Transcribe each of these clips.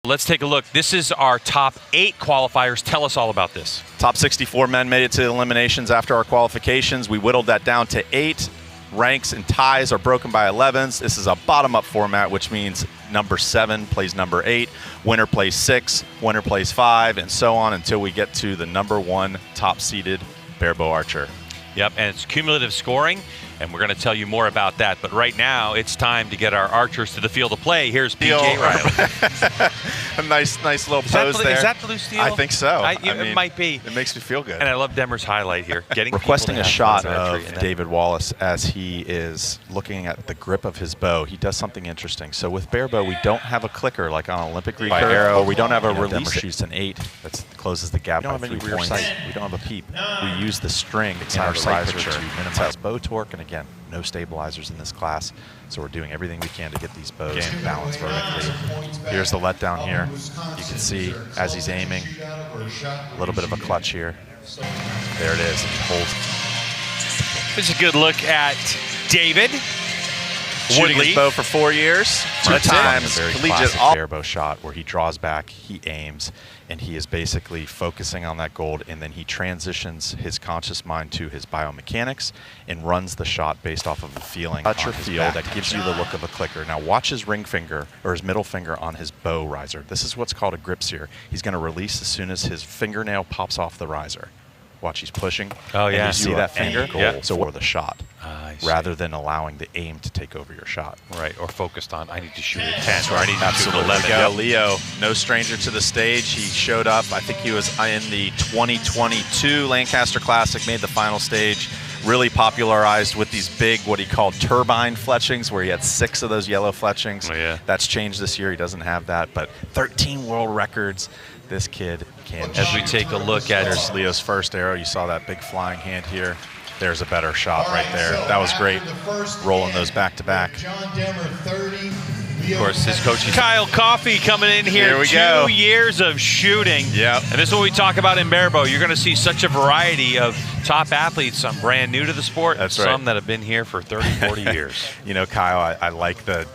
Let's take a look. This is our top 8 qualifiers. Tell us all about this. Top 64 men made it to eliminations after our qualifications. We whittled that down to 8. Ranks and ties are broken by 11s. This is a bottom-up format, which means number 7 plays number 8, winner plays 6, winner plays 5, and so on until we get to the number 1 top-seeded Barebow archer. Yep, and it's cumulative scoring, and we're going to tell you more about that. But right now, it's time to get our archers to the field of play. Here's PJ Riley. A nice little pose there. Is that blue steel? I think so. It might be. It makes me feel good. And I love Demmer's highlight here. Requesting a shot of David Wallace as he is looking at the grip of his bow. He does something interesting. So with Barebow, we don't have a clicker like on Olympic recurve, arrow, or we don't have a release. Demmer shoots an 8. That closes the gap by 3 points. We don't have a peep. We use the string in our riser to minimize bow torque, and again, no stabilizers in this class, so we're doing everything we can to get these bows balanced vertically. Here's the letdown here. You can see as he's aiming, a little bit of a clutch here. There it is, and he holds. This is a good look at David. Shooting his bow for 4 years, 2 times collegiate Barebow shot where he draws back, he aims, and he is basically focusing on that gold, and then he transitions his conscious mind to his biomechanics and runs the shot based off of a feeling on his feel that gives you the look of a clicker. Now watch his ring finger or his middle finger on his bow riser. This is what's called a grip sear. He's going to release as soon as his fingernail pops off the riser. Watch, he's pushing. Oh yeah, and you see that finger? Yeah. So for the shot, rather than allowing the aim to take over your shot. Right, or focused on, I need to shoot at 10, or I need to shoot at 11. Yeah, Leo, no stranger to the stage. He showed up. I think he was in the 2022 Lancaster Classic, made the final stage. Really popularized with these big, what he called turbine fletchings, where he had 6 of those yellow fletchings. Oh, yeah. That's changed this year. He doesn't have that, but 13 world records. This kid can. As we take a look at, there's Leo's first arrow. You saw that big flying hand here. There's a better shot right there. That was great. Rolling those back to back. Of course, his coach is Kyle Coffey coming in here. Here we 2 go. years of shooting. Yep. And this is what we talk about in Barebow. You're going to see such a variety of top athletes, some brand new to the sport, That's some right. that have been here for 30, 40 years. You know, Kyle, I like the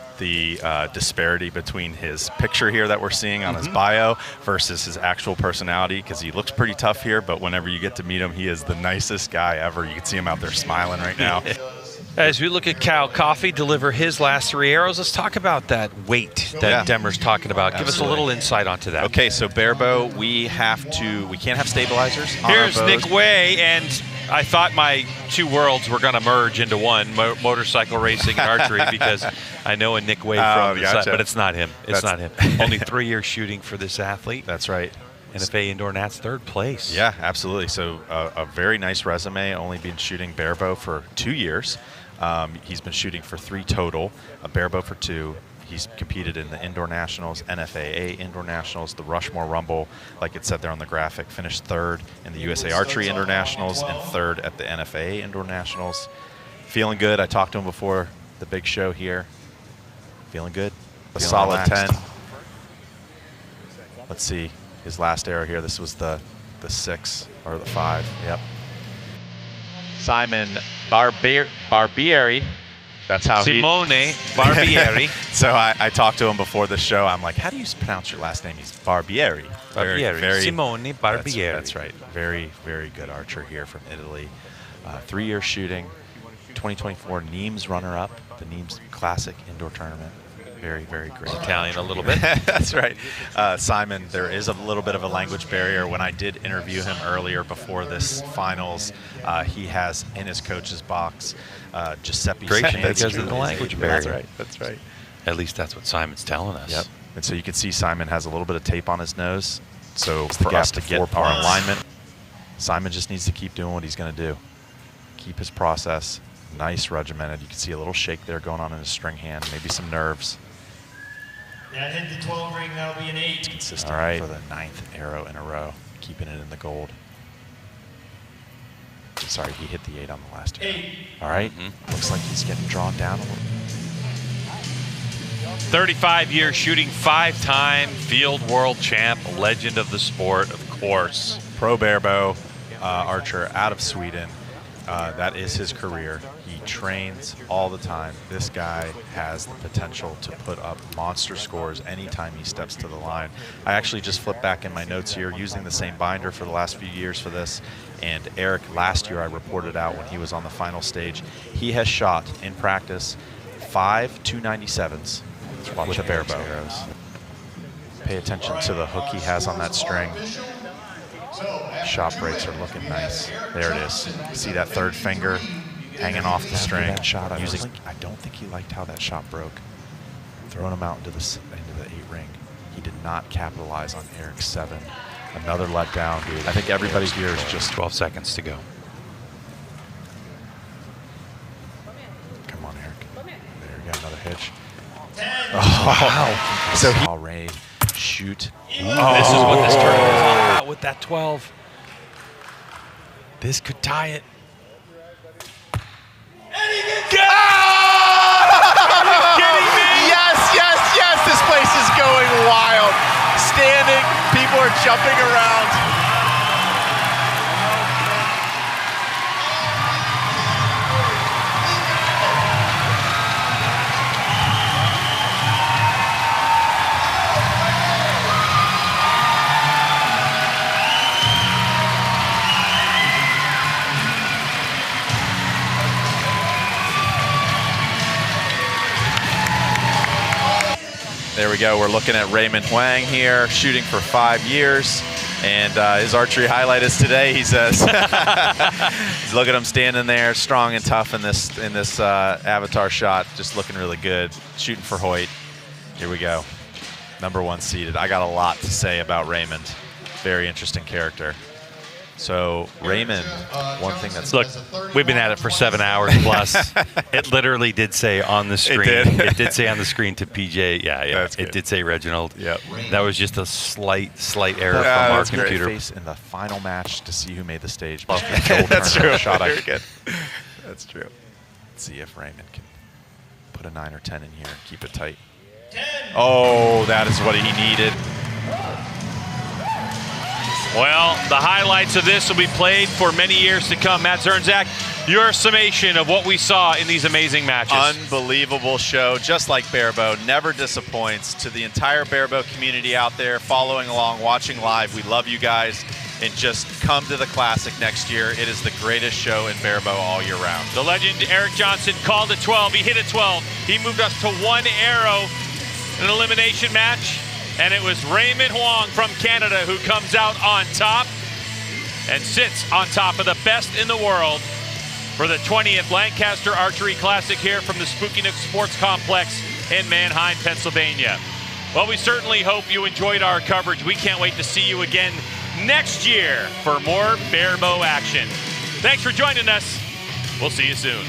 disparity between his picture here that we're seeing on his bio versus his actual personality, because he looks pretty tough here, but whenever you get to meet him, he is the nicest guy ever. You can see him out there smiling right now. As we look at Kyle Coffey deliver his last 3 arrows, let's talk about that weight that Demmer's talking about. Give us a little insight onto that. Okay, so Barebow, we can't have stabilizers on Here's our bows. Nick Way, and I thought my 2 worlds were going to merge into one, motorcycle racing and archery, because I know a Nick Way from the side, but it's not him. It's not him. Only 3 years shooting for this athlete. That's right. NFA Indoor Nats 3rd place. Yeah, absolutely. So a very nice resume, only been shooting Barebow for 2 years. He's been shooting for 3 total, a Barebow for 2. He's competed in the Indoor Nationals, NFAA Indoor Nationals, the Rushmore Rumble, like it said there on the graphic, finished 3rd in the USA Archery Indoor Nationals and 3rd at the NFAA Indoor Nationals. Feeling good. I talked to him before the big show here. Feeling good. A solid 10. Let's see. His last arrow here, this was the 6 or the 5. Yep. Simon Barbieri. That's how Simone Barbieri. So I talked to him before the show. I'm like, how do you pronounce your last name? He's Barbieri. Barbieri. Simone Barbieri. That's right. Very, very good archer here from Italy. 3 years shooting. 2024 Nîmes runner-up, the Nîmes Classic Indoor Tournament. Very, very great. Italian a little bit. That's right. Simon, there is a little bit of a language barrier. When I did interview him earlier before this finals, he has in his coach's box Giuseppe because of the language barrier. That's right. That's right. At least that's what Simon's telling us. Yep. And so you can see Simon has a little bit of tape on his nose. So for us to get our alignment, Simon just needs to keep doing what he's going to do. Keep his process nice, regimented. You can see a little shake there going on in his string hand, maybe some nerves. That hit the 12 ring, that'll be an 8. It's consistent for the 9th arrow in a row, keeping it in the gold. Sorry, he hit the 8 on the last arrow. All right, looks like he's getting drawn down a little. 35 years shooting, 5-time field world champ, legend of the sport, of course. Pro Barebow archer out of Sweden. That is his career. He trains all the time. This guy has the potential to put up monster scores anytime he steps to the line. I actually just flipped back in my notes here using the same binder for the last few years for this. And Erik, last year I reported out when he was on the final stage, he has shot in practice 5 297s with a Barebow. Pay attention to the hook he has on that string. Shot breaks are looking nice. There it is. See that third finger hanging off the string. That shot, I don't think he liked how that shot broke. Throwing him out into the 8 ring. He did not capitalize on Erik's 7. Another letdown, dude. I think everybody here is just 12 seconds to go. Come on, Erik. There you go, another hitch. Oh, wow. So he Ray shoot. Oh. This is what this tournament is all about with that 12. This could tie it. Yes, this place is going wild. Standing, people are jumping around. There we go. We're looking at Raymond Huang here, shooting for 5 years. And his archery highlight is today, he says. Look at him standing there, strong and tough in this avatar shot, just looking really good, shooting for Hoyt. Here we go. #1 seeded. I got a lot to say about Raymond. Very interesting character. So Raymond, one thing that's look, we've been at it for 7 hours plus. It literally did say on the screen. It did say on the screen to PJ. Yeah. It did say Reginald. Yep. That was just a slight error from our computer. Face in the final match to see who made the stage. That's true. Shot I could get. That's true. Let's see if Raymond can put a 9 or 10 in here and keep it tight. 10. Oh, that is what he needed. Well, the highlights of this will be played for many years to come. Matt Zernzak, your summation of what we saw in these amazing matches. Unbelievable show, just like Barebow, never disappoints. To the entire Barebow community out there following along, watching live, we love you guys. And just come to the Classic next year. It is the greatest show in Barebow all year round. The legend Erik Jonsson called a 12. He hit a 12. He moved us to 1 arrow in an elimination match. And it was Raymond Huang from Canada who comes out on top and sits on top of the best in the world for the 20th Lancaster Archery Classic here from the Spooky Nook Sports Complex in Manheim, Pennsylvania. Well, we certainly hope you enjoyed our coverage. We can't wait to see you again next year for more Barebow action. Thanks for joining us. We'll see you soon.